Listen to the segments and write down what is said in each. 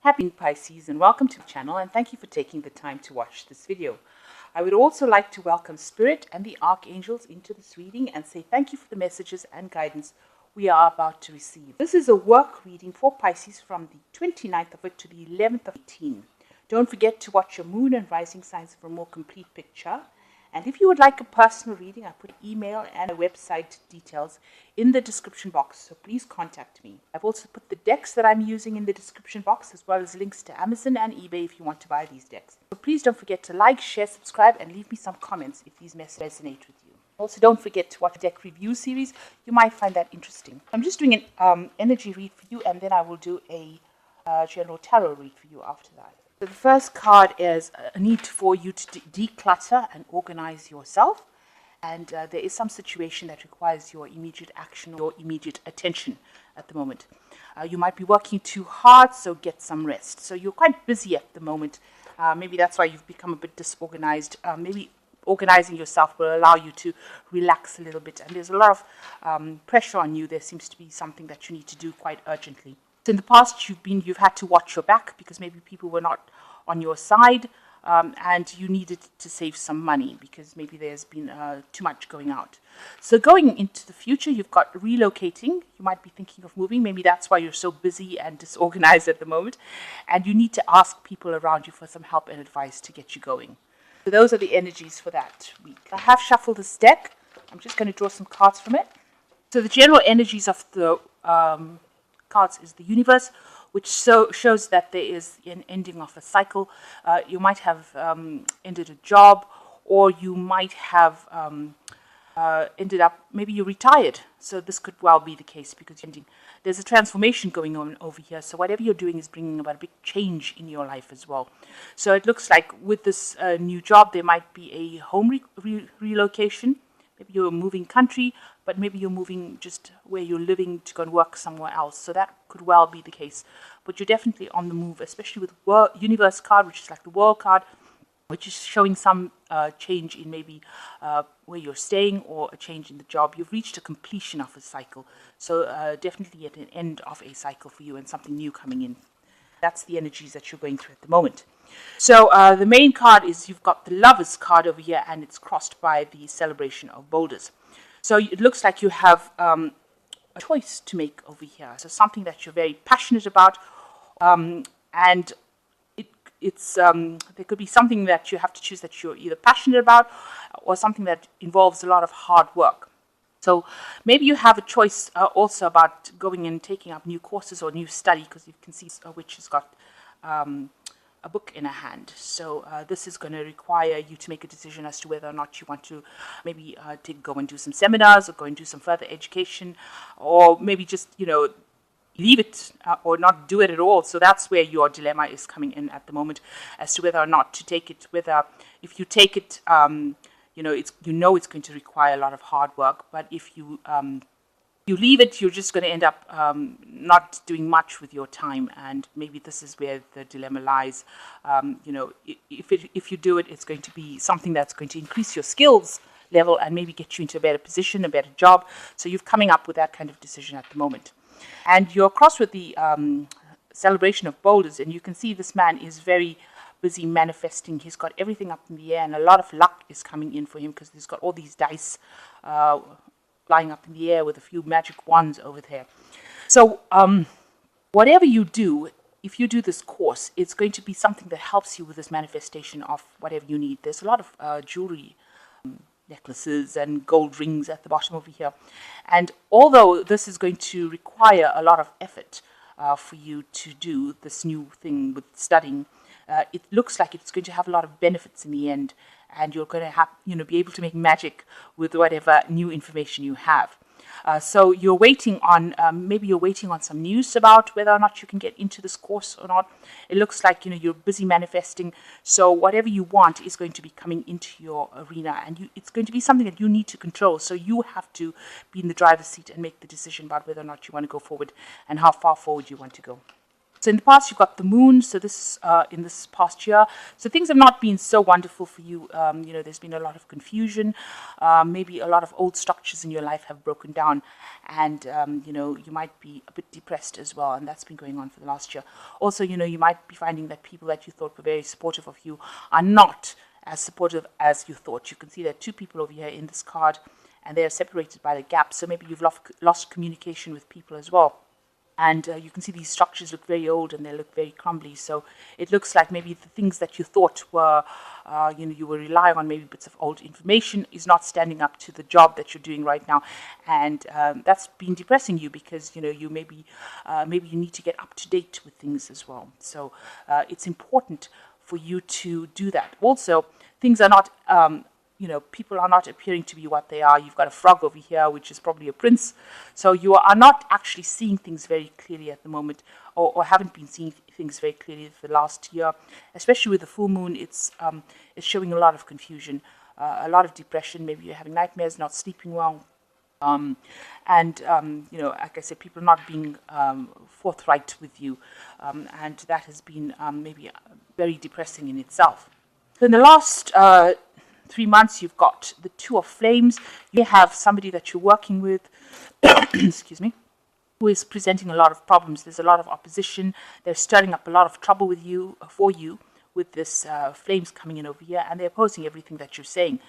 Happy Pisces and welcome to the channel, and thank you for taking the time to watch this video. I would also like to welcome Spirit and the Archangels into this reading and say thank you for the messages and guidance we are about to receive. This is a work reading for Pisces from the 29th of it to the 11th of 18. Don't forget to watch your moon and rising signs for a more complete picture. And if you would like a personal reading, I put email and a website details in the description box, so please contact me. I've also put the decks that I'm using in the description box, as well as links to Amazon and eBay if you want to buy these decks. So please don't forget to like, share, subscribe, and leave me some comments if these messages resonate with you. Also, don't forget to watch the deck review series. You might find that interesting. I'm just doing an energy read for you, and then I will do a general tarot read for you after that. So the first card is a need for you to declutter and organize yourself. And there is some situation that requires your immediate action or immediate attention at the moment. You might be working too hard, so get some rest. So you're quite busy at the moment. Maybe that's why you've become a bit disorganized. Maybe organizing yourself will allow you to relax a little bit. And there's a lot of pressure on you. There seems to be something that you need to do quite urgently. So in the past, you've had to watch your back because maybe people were not on your side, and you needed to save some money because maybe there's been too much going out. So going into the future, you've got relocating. You might be thinking of moving. Maybe that's why you're so busy and disorganized at the moment. And you need to ask people around you for some help and advice to get you going. So those are the energies for that week. I have shuffled this deck. I'm just going to draw some cards from it. So the general energies of the cards is the universe, which shows that there is an ending of a cycle. You might have ended a job, or you might have ended up, maybe you retired. So this could well be the case because there's a transformation going on over here. So whatever you're doing is bringing about a big change in your life as well. So it looks like with this new job, there might be a home relocation. Maybe you're moving country, but maybe you're moving just where you're living to go and work somewhere else. So that could well be the case. But you're definitely on the move, especially with the Universe card, which is like the World card, which is showing some change in maybe where you're staying or a change in the job. You've reached a completion of a cycle. So definitely at an end of a cycle for you and something new coming in. That's the energies that you're going through at the moment. So the main card is you've got the Lovers card over here, and it's crossed by the Celebration of Boulders. So it looks like you have a choice to make over here. So something that you're very passionate about, and there could be something that you have to choose that you're either passionate about or something that involves a lot of hard work. So maybe you have a choice also about going and taking up new courses or new study, because you can see which has got a book in a hand. So this is going to require you to make a decision as to whether or not you want to maybe go and do some seminars or go and do some further education, or maybe just, leave it or not do it at all. So that's where your dilemma is coming in at the moment as to whether or not to take it, whether if you take it, it's going to require a lot of hard work, but if you leave it, you're just going to end up not doing much with your time, and maybe this is where the dilemma lies. If you do it, it's going to be something that's going to increase your skills level and maybe get you into a better position, a better job. So you're coming up with that kind of decision at the moment. And you're across with the Celebration of Boulders, and you can see this man is very busy manifesting. He's got everything up in the air, and a lot of luck is coming in for him because he's got all these dice flying up in the air with a few magic wands over there. So whatever you do, if you do this course, it's going to be something that helps you with this manifestation of whatever you need. There's a lot of jewelry, necklaces and gold rings at the bottom over here. And although this is going to require a lot of effort for you to do this new thing with studying, it looks like it's going to have a lot of benefits in the end, and you're going to have, be able to make magic with whatever new information you have. So you're waiting on, maybe you're waiting on some news about whether or not you can get into this course or not. It looks like, you're busy manifesting. So whatever you want is going to be coming into your arena, and it's going to be something that you need to control. So you have to be in the driver's seat and make the decision about whether or not you want to go forward and how far forward you want to go. So in the past, you've got the moon. So this in this past year, so things have not been so wonderful for you. There's been a lot of confusion. Maybe a lot of old structures in your life have broken down, and you might be a bit depressed as well. And that's been going on for the last year. Also, you might be finding that people that you thought were very supportive of you are not as supportive as you thought. You can see there are two people over here in this card, and they are separated by the gap. So maybe you've lost communication with people as well. And you can see these structures look very old and they look very crumbly. So it looks like maybe the things that you thought were, you were relying on maybe bits of old information is not standing up to the job that you're doing right now. And that's been depressing you because, you maybe you need to get up to date with things as well. So it's important for you to do that. Also, things are not people are not appearing to be what they are. You've got a frog over here, which is probably a prince. So you are not actually seeing things very clearly at the moment, or haven't been seeing things very clearly for the last year. Especially with the full moon, it's showing a lot of confusion, a lot of depression. Maybe you're having nightmares, not sleeping well. Like I said, people not being forthright with you. And that has been maybe very depressing in itself. So in the last 3 months, you've got the Two of Flames. You have somebody that you're working with, excuse me, who is presenting a lot of problems. There's a lot of opposition. They're stirring up a lot of trouble with you, for you, with this flames coming in over here, and they're opposing everything that you're saying.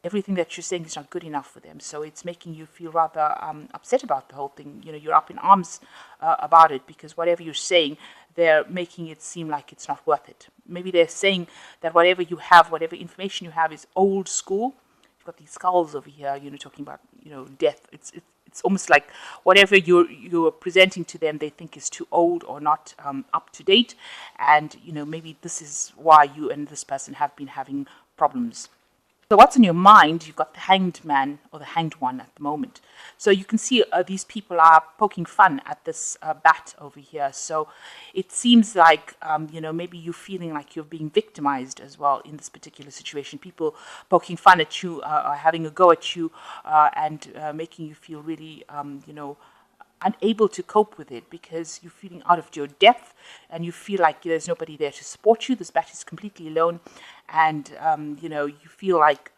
Everything that you're saying is not good enough for them. So it's making you feel rather upset about the whole thing. You're up in arms about it because whatever you're saying, they're making it seem like it's not worth it. Maybe they're saying that whatever you have, whatever information you have is old school. You've got these skulls over here, talking about, death. It's almost like whatever you're presenting to them, they think is too old or not up to date. And, maybe this is why you and this person have been having problems. So what's in your mind? You've got the Hanged Man or the Hanged One at the moment. So you can see these people are poking fun at this bat over here. So it seems like, maybe you're feeling like you're being victimized as well in this particular situation. People poking fun at you, or having a go at you, and making you feel really, unable to cope with it because you're feeling out of your depth and you feel like there's nobody there to support you. This bat is completely alone, and you feel like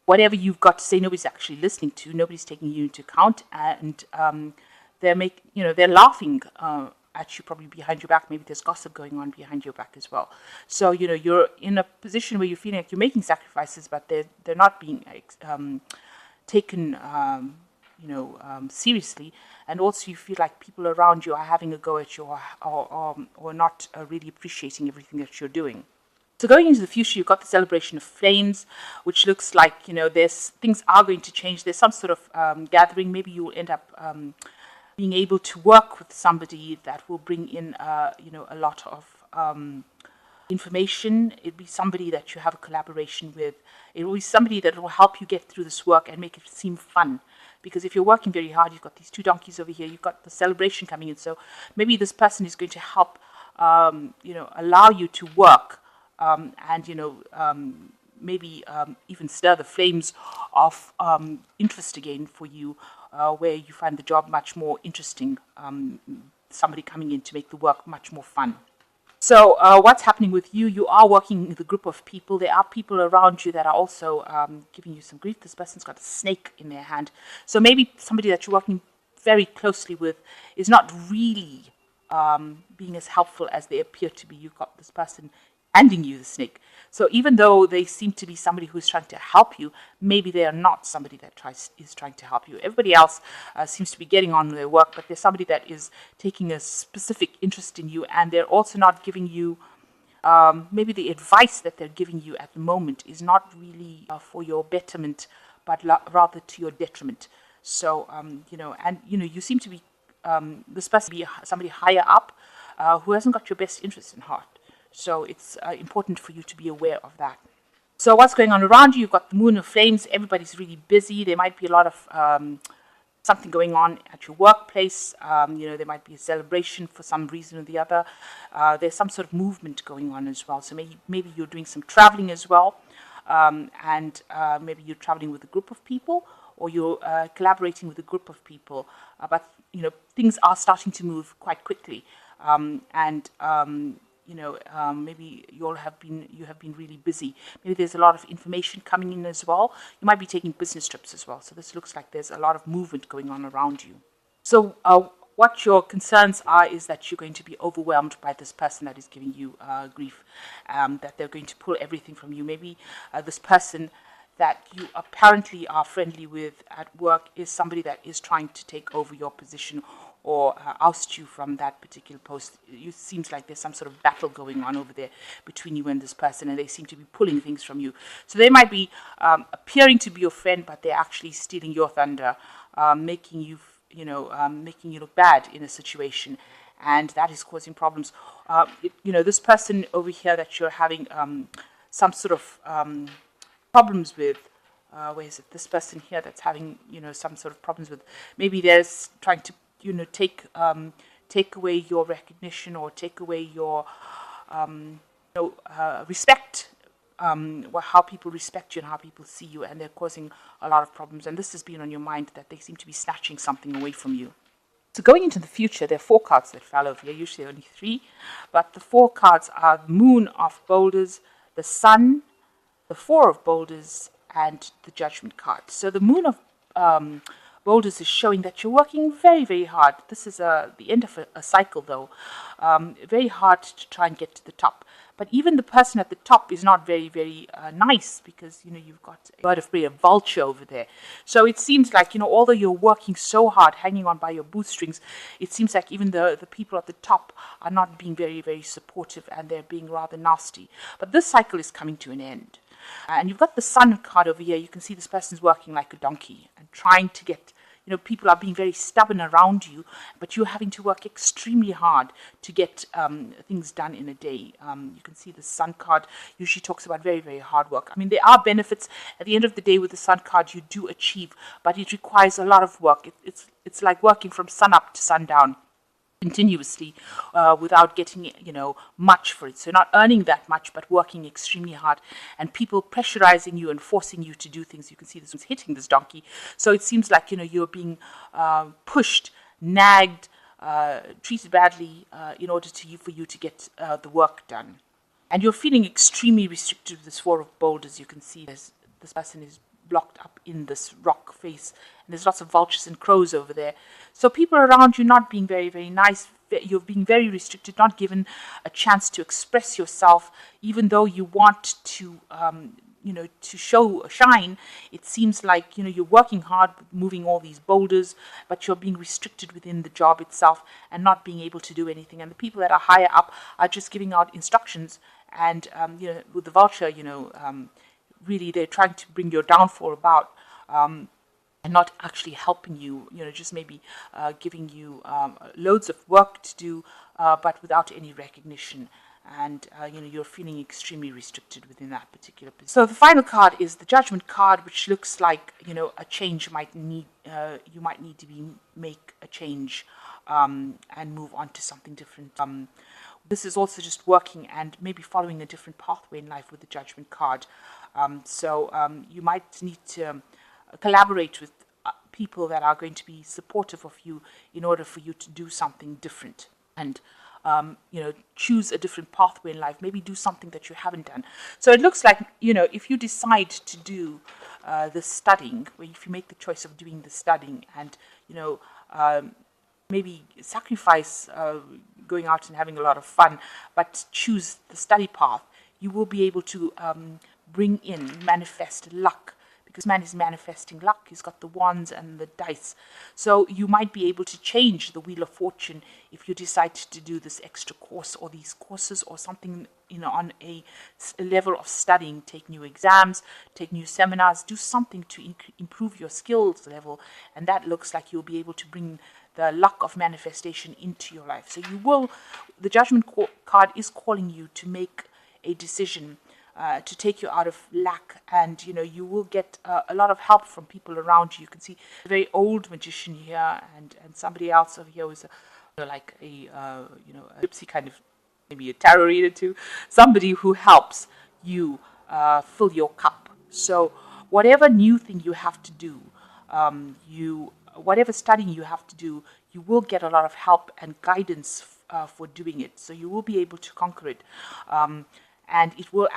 whatever you've got to say, nobody's actually listening to, nobody's taking you into account, and they're laughing at you probably behind your back. Maybe there's gossip going on behind your back as well. So you're in a position where you're feeling like you're making sacrifices, but they're not being taken seriously, and also you feel like people around you are having a go at you or not really appreciating everything that you're doing. So going into the future, you've got the celebration of flames, which looks like there's things are going to change. There's some sort of gathering. Maybe you will end up being able to work with somebody that will bring in a lot of information. It'll be somebody that you have a collaboration with. It will be somebody that will help you get through this work and make it seem fun. Because if you're working very hard, you've got these two donkeys over here, you've got the celebration coming in. So maybe this person is going to help, allow you to work and, maybe even stir the flames of interest again for you, where you find the job much more interesting. Somebody coming in to make the work much more fun. So what's happening with you? You are working with a group of people. There are people around you that are also giving you some grief. This person's got a snake in their hand. So maybe somebody that you're working very closely with is not really being as helpful as they appear to be. You've got this person handing you the snake. So even though they seem to be somebody who's trying to help you, maybe they are not somebody that is trying to help you. Everybody else seems to be getting on with their work, but there's somebody that is taking a specific interest in you, and they're also not giving you, maybe the advice that they're giving you at the moment is not really for your betterment, but rather to your detriment. So, you seem to be, this person be somebody higher up who hasn't got your best interest in heart. So it's important for you to be aware of that. So what's going on around you? You've got the Moon of Flames. Everybody's really busy. There might be a lot of something going on at your workplace. There might be a celebration for some reason or the other. There's some sort of movement going on as well. So maybe you're doing some traveling as well. And maybe you're traveling with a group of people, or you're collaborating with a group of people, but things are starting to move quite quickly, and maybe you have been really busy. Maybe there's a lot of information coming in as well. You might be taking business trips as well. So this looks like there's a lot of movement going on around you. So what your concerns are is that you're going to be overwhelmed by this person that is giving you grief, that they're going to pull everything from you. Maybe this person that you apparently are friendly with at work is somebody that is trying to take over your position or oust you from that particular post. It seems like there's some sort of battle going on over there between you and this person, and they seem to be pulling things from you. So they might be appearing to be your friend, but they're actually stealing your thunder, making you look bad in a situation, and that is causing problems. This person over here that you're having some sort of problems with, where is it? This person here that's having some sort of problems with. Maybe they're trying to take away your recognition or take away your respect. How people respect you and how people see you, and they're causing a lot of problems. And this has been on your mind, that they seem to be snatching something away from you. So going into the future, there are 4 cards that fell over here, usually only 3, but the 4 cards are the Moon of Boulders, the Sun, the 4 of Boulders, and the Judgment card. So the Moon of Boulders is showing that you're working very, very hard. This is the end of a cycle, though. Very hard to try and get to the top. But even the person at the top is not very, very nice, because, you've got a bird of prey, a vulture over there. So it seems like, although you're working so hard, hanging on by your bootstrings, it seems like even the people at the top are not being very, very supportive, and they're being rather nasty. But this cycle is coming to an end. And you've got the Sun card over here. You can see this person's working like a donkey and trying to get, people are being very stubborn around you, but you're having to work extremely hard to get things done in a day. You can see the Sun card usually talks about very, very hard work. I mean, there are benefits at the end of the day with the Sun card you do achieve, but it requires a lot of work. It's like working from sun up to sundown continuously without getting much for it. So not earning that much, but working extremely hard, and people pressurizing you and forcing you to do things. You can see this one's hitting this donkey. So it seems like you're being pushed, nagged, treated badly in order for you to get the work done. And you're feeling extremely restricted with this 4 of Boulders. You can see this person is blocked up in this rock face, and there's lots of vultures and crows over there. So people around you not being very, very nice. You're being very restricted, not given a chance to express yourself, even though you want to to shine. It seems like you're working hard, moving all these boulders, but you're being restricted within the job itself and not being able to do anything. And the people that are higher up are just giving out instructions, and with the vulture, really they're trying to bring your downfall about, and not actually helping you, just maybe giving you loads of work to do, but without any recognition. And you're feeling extremely restricted within that particular position. So the final card is the Judgment card, which looks like a change might need. You might need to make a change and move on to something different. This is also just working and maybe following a different pathway in life with the Judgment card. So you might need to collaborate with people that are going to be supportive of you in order for you to do something different, and choose a different pathway in life. Maybe do something that you haven't done. So it looks like if you decide to do the studying, or if you make the choice of doing the studying, and maybe sacrifice going out and having a lot of fun, but choose the study path, you will be able to manifest luck, because man is manifesting luck. He's got the wands and the dice. So you might be able to change the wheel of fortune if you decide to do this extra course or these courses or something, on a level of studying. Take new exams, take new seminars, do something to improve your skills level. And that looks like you'll be able to bring the luck of manifestation into your life. So the Judgment card is calling you to make a decision, to take you out of lack, and you will get a lot of help from people around you. You can see a very old magician here, and somebody else over here was like a gypsy kind of, maybe a tarot reader too, somebody who helps you fill your cup. So whatever new thing you have to do, whatever studying you have to do, you will get a lot of help and guidance for doing it. So you will be able to conquer it, and it will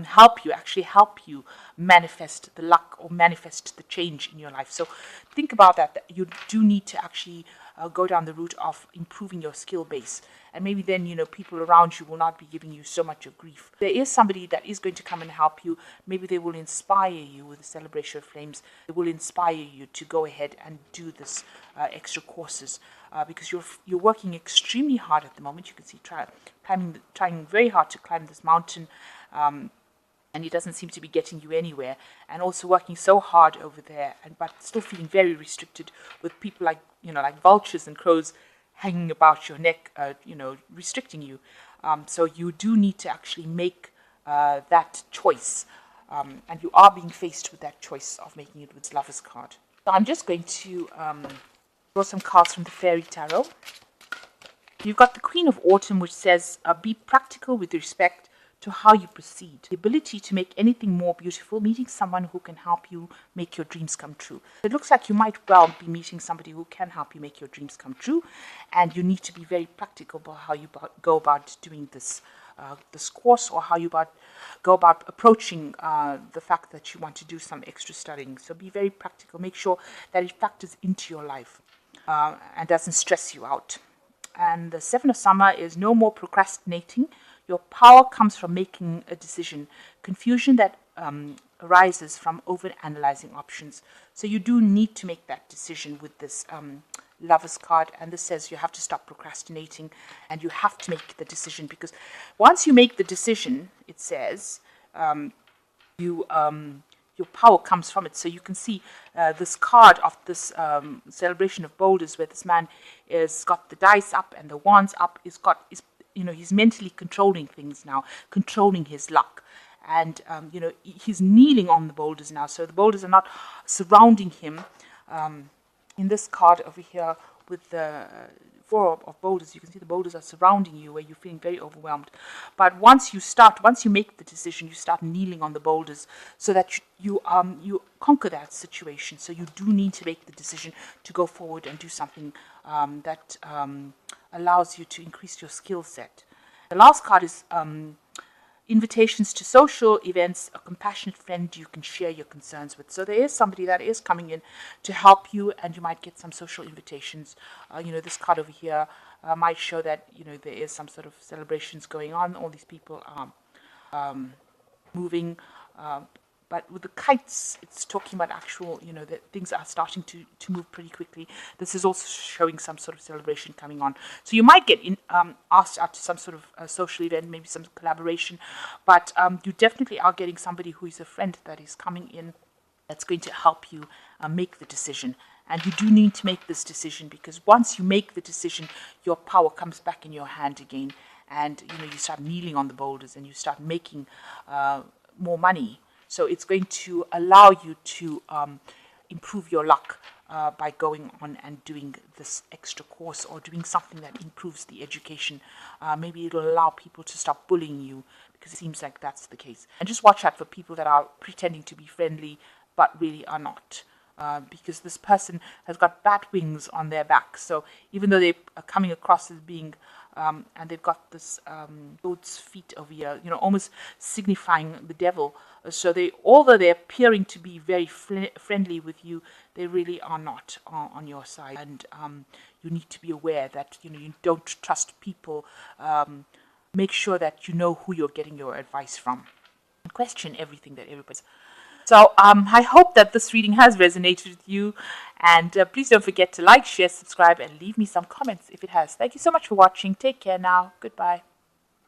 help you manifest the luck or manifest the change in your life. So think about that you do need to actually go down the route of improving your skill base, and maybe then people around you will not be giving you so much of grief. There is somebody that is going to come and help you. Maybe they will inspire you with the celebration of flames. They will inspire you to go ahead and do this extra courses, because you're working extremely hard at the moment. You can see trying very hard to climb this mountain, and it doesn't seem to be getting you anywhere, and also working so hard over there, but still feeling very restricted with people like vultures and crows hanging about your neck, restricting you. So you do need to actually make that choice, and you are being faced with that choice of making it with Lover's card. So I'm just going to draw some cards from the Fairy Tarot. You've got the Queen of Autumn, which says, be practical with respect to how you proceed. The ability to make anything more beautiful, meeting someone who can help you make your dreams come true. It looks like you might well be meeting somebody who can help you make your dreams come true, and you need to be very practical about how you go about doing this course, or how you go about approaching the fact that you want to do some extra studying. So be very practical. Make sure that it factors into your life and doesn't stress you out. And the Seven of Summer is no more procrastinating. Your power comes from making a decision. Confusion that arises from over-analyzing options. So you do need to make that decision with this Lover's card. And this says you have to stop procrastinating and you have to make the decision. Because once you make the decision, it says, your power comes from it. So you can see this card of this celebration of boulders, where this man is got the dice up and the wands up. He's mentally controlling things now, controlling his luck, and he's kneeling on the boulders now. So the boulders are not surrounding him. In this card over here with the Four of boulders, you can see the boulders are surrounding you, where you're feeling very overwhelmed. But once you make the decision, you start kneeling on the boulders, so that you conquer that situation. So you do need to make the decision to go forward and do something that allows you to increase your skill set. The last card is invitations to social events, a compassionate friend you can share your concerns with. So there is somebody that is coming in to help you, and you might get some social invitations. This card over here might show that there is some sort of celebrations going on. All these people are moving, but with the kites, it's talking about actual, that things are starting to move pretty quickly. This is also showing some sort of celebration coming on. So you might get asked out to some sort of social event, maybe some collaboration, but you definitely are getting somebody who is a friend that is coming in, that's going to help you make the decision. And you do need to make this decision, because once you make the decision, your power comes back in your hand again, and you start kneeling on the boulders and you start making more money. So it's going to allow you to improve your luck by going on and doing this extra course, or doing something that improves the education. Maybe it'll allow people to stop bullying you, because it seems like that's the case. And just watch out for people that are pretending to be friendly but really are not. Because this person has got bat wings on their back. So even though they are coming across as being, and they've got this goat's feet over here, almost signifying the devil. So although they're appearing to be very friendly with you, they really are not on your side. And you need to be aware that you don't trust people. Make sure that you know who you're getting your advice from, and question everything that everybody's. So I hope that this reading has resonated with you, and please don't forget to like, share, subscribe, and leave me some comments if it has. Thank you so much for watching. Take care now. Goodbye.